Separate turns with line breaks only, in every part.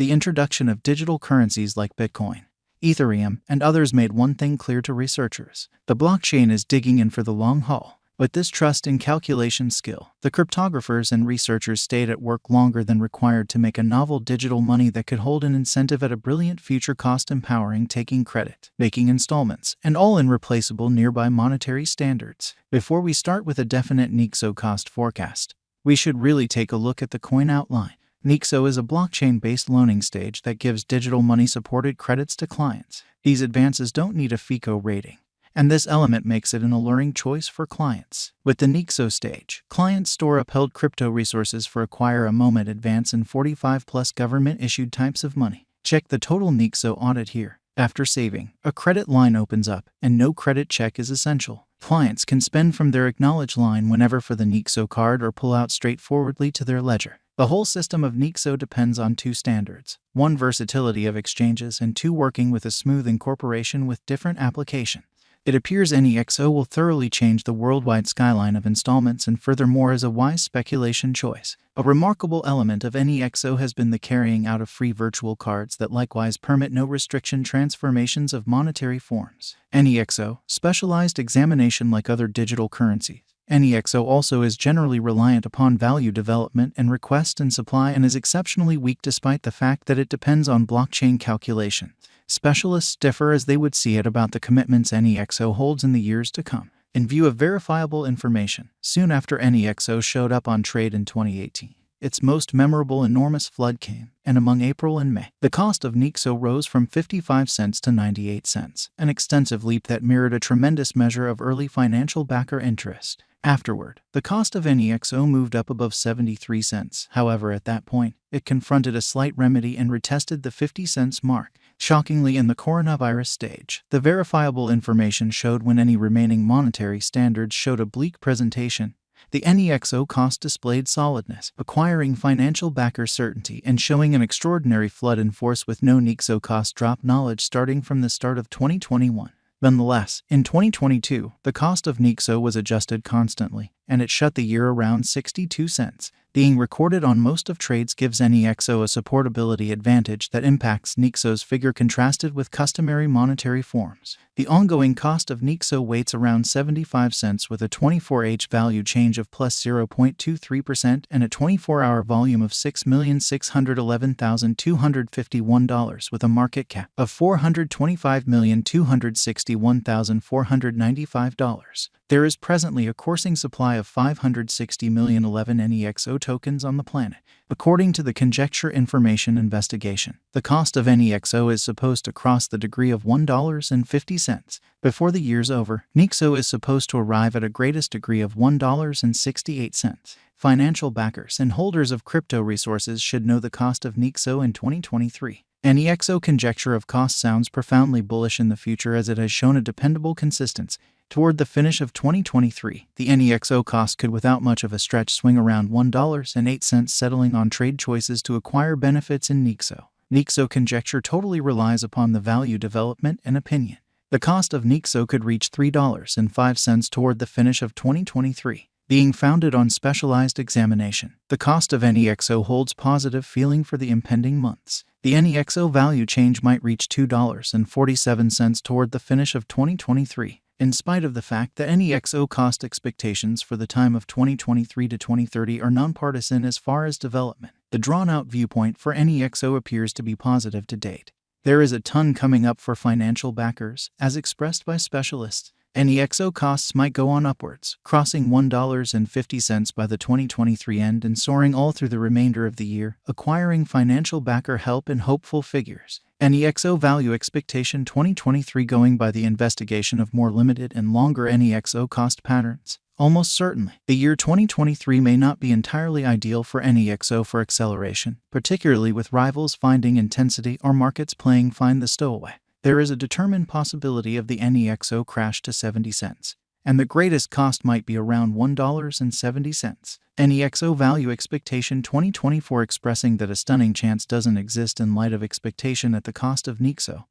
The introduction of digital currencies like Bitcoin, Ethereum, and others made one thing clear to researchers: the blockchain is digging in for the long haul. With this trust in calculation skill, the cryptographers and researchers stayed at work longer than required to make a novel digital money that could hold an incentive at a brilliant future cost, empowering taking credit, making installments, and all in replaceable nearby monetary standards. Before we start with a definite Nexo cost forecast, we should really take a look at the coin outline. Nexo is a blockchain-based loaning stage that gives digital money-supported credits to clients. These advances don't need a FICO rating, and this element makes it an alluring choice for clients. With the Nexo stage, clients store upheld crypto resources for acquire a moment advance in 45+ government-issued types of money. Check the total Nexo audit here. After saving, a credit line opens up, and no credit check is essential. Clients can spend from their acknowledge line whenever for the Nexo card or pull out straightforwardly to their ledger. The whole system of Nexo depends on two standards: 1, versatility of exchanges, and 2, working with a smooth incorporation with different applications. It appears Nexo will thoroughly change the worldwide skyline of installments and furthermore is a wise speculation choice. A remarkable element of Nexo has been the carrying out of free virtual cards that likewise permit no restriction transformations of monetary forms. Nexo, specialized examination like other digital currencies. Nexo also is generally reliant upon value development and request and supply and is exceptionally weak despite the fact that it depends on blockchain calculations. Specialists differ as they would see it about the commitments Nexo holds in the years to come. In view of verifiable information, soon after Nexo showed up on trade in 2018, its most memorable enormous flood came, and among April and May, the cost of Nexo rose from 55 cents to 98 cents, an extensive leap that mirrored a tremendous measure of early financial backer interest. Afterward, the cost of Nexo moved up above 73 cents. However, at that point, it confronted a slight remedy and retested the 50 cents mark. Shockingly, in the coronavirus stage, the verifiable information showed when any remaining monetary standards showed a bleak presentation. The Nexo cost displayed solidness, acquiring financial backer certainty and showing an extraordinary flood in force with no Nexo cost drop knowledge starting from the start of 2021. Nonetheless, in 2022, the cost of Nexo was adjusted constantly, and it shut the year around 62 cents. Being recorded on most of trades gives Nexo a supportability advantage that impacts Nexo's figure contrasted with customary monetary forms. The ongoing cost of Nexo waits around 75 cents with a 24H value change of plus 0.23% and a 24-hour volume of $6,611,251 with a market cap of $425,261,495. There is presently a coursing supply of 560,011 Nexo tokens on the planet. According to the Conjecture Information Investigation, the cost of Nexo is supposed to cross the degree of $1.50. Before the year's over, Nexo is supposed to arrive at a greatest degree of $1.68. Financial backers and holders of crypto resources should know the cost of Nexo in 2023. Nexo conjecture of cost sounds profoundly bullish in the future as it has shown a dependable consistency. Toward the finish of 2023, the Nexo cost could without much of a stretch swing around $1.08, settling on trade choices to acquire benefits in Nexo. Nexo conjecture totally relies upon the value development and opinion. The cost of Nexo could reach $3.05 toward the finish of 2023. Being founded on specialized examination, the cost of Nexo holds positive feeling for the impending months. The Nexo value change might reach $2.47 toward the finish of 2023. In spite of the fact that Nexo cost expectations for the time of 2023 to 2030 are nonpartisan as far as development, the drawn-out viewpoint for Nexo appears to be positive to date. There is a ton coming up for financial backers, as expressed by specialists. Nexo costs might go on upwards, crossing $1.50 by the 2023 end and soaring all through the remainder of the year, acquiring financial backer help in hopeful figures. Nexo value expectation 2023 going by the investigation of more limited and longer Nexo cost patterns. Almost certainly, the year 2023 may not be entirely ideal for Nexo for acceleration, particularly with rivals finding intensity or markets playing find the stowaway. There is a determined possibility of the Nexo crash to 70 cents, and the greatest cost might be around $1.70. Nexo value expectation 2024 expressing that a stunning chance doesn't exist in light of expectation at the cost of Nexo,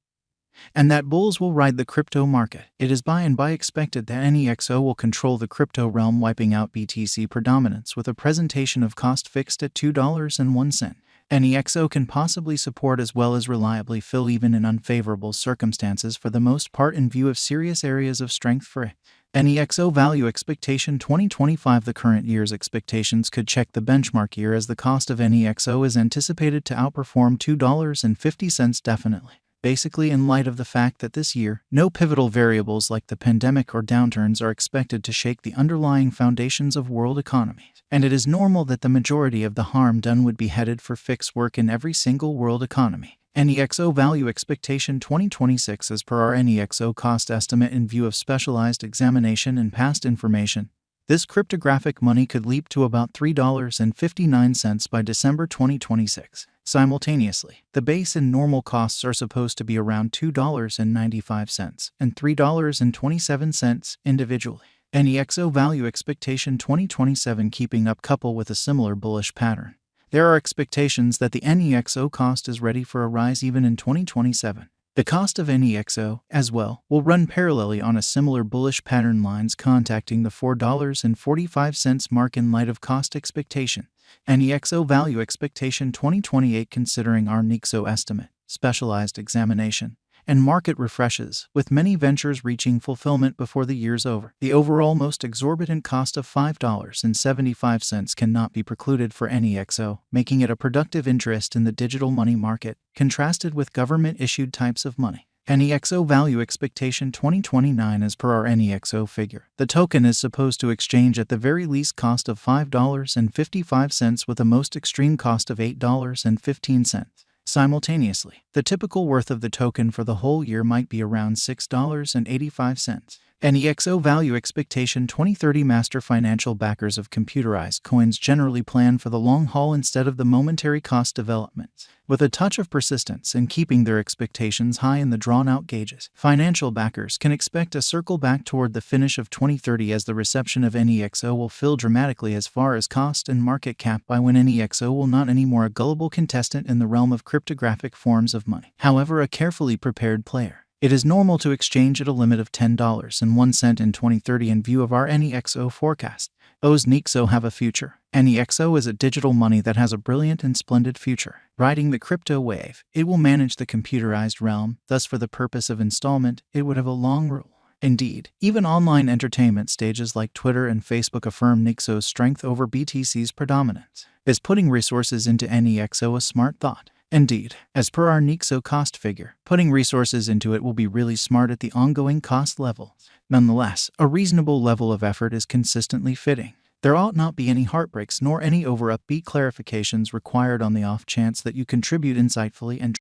and that bulls will ride the crypto market. It is by and by expected that Nexo will control the crypto realm, wiping out BTC predominance with a presentation of cost fixed at $2.01. Nexo can possibly support as well as reliably fill even in unfavorable circumstances for the most part in view of serious areas of strength for it. Nexo Value Expectation 2025. The current year's expectations could check the benchmark year as the cost of Nexo is anticipated to outperform $2.50 definitely. Basically, in light of the fact that this year, no pivotal variables like the pandemic or downturns are expected to shake the underlying foundations of world economies, and it is normal that the majority of the harm done would be headed for fixed work in every single world economy. Nexo Value Expectation 2026. As per our Nexo cost estimate in view of specialized examination and past information, this cryptographic money could leap to about $3.59 by December 2026. Simultaneously, the base and normal costs are supposed to be around $2.95 and $3.27 individually. Nexo Value Expectation 2027. Keeping up couple with a similar bullish pattern. There are expectations that the Nexo cost is ready for a rise even in 2027. The cost of Nexo, as well, will run parallelly on a similar bullish pattern lines contacting the $4.45 mark in light of cost expectation. Nexo Value Expectation 2028. Considering our Nexo estimate, specialized examination, and market refreshes, with many ventures reaching fulfillment before the year's over, the overall most exorbitant cost of $5.75 cannot be precluded for Nexo, making it a productive interest in the digital money market, contrasted with government-issued types of money. Nexo Value Expectation 2029. As per our Nexo figure, the token is supposed to exchange at the very least cost of $5.55 with a most extreme cost of $8.15. Simultaneously, the typical worth of the token for the whole year might be around $6.85. Nexo Value Expectation 2030. Master financial backers of computerized coins generally plan for the long haul instead of the momentary cost developments. With a touch of persistence and keeping their expectations high in the drawn-out gauges, financial backers can expect a circle back toward the finish of 2030 as the reception of Nexo will fill dramatically as far as cost and market cap by when Nexo will not anymore a gullible contestant in the realm of cryptographic forms of money. However, a carefully prepared player. It is normal to exchange at a limit of $10.01 in 2030 in view of our Nexo forecast. Does Nexo have a future? Nexo is a digital money that has a brilliant and splendid future. Riding the crypto wave, it will manage the computerized realm, thus for the purpose of installment, it would have a long rule. Indeed, even online entertainment stages like Twitter and Facebook affirm Nexo's strength over BTC's predominance. Is putting resources into Nexo a smart thought? Indeed, as per our Nexo cost figure, putting resources into it will be really smart at the ongoing cost level. Nonetheless, a reasonable level of effort is consistently fitting. There ought not be any heartbreaks nor any over-upbeat clarifications required on the off chance that you contribute insightfully and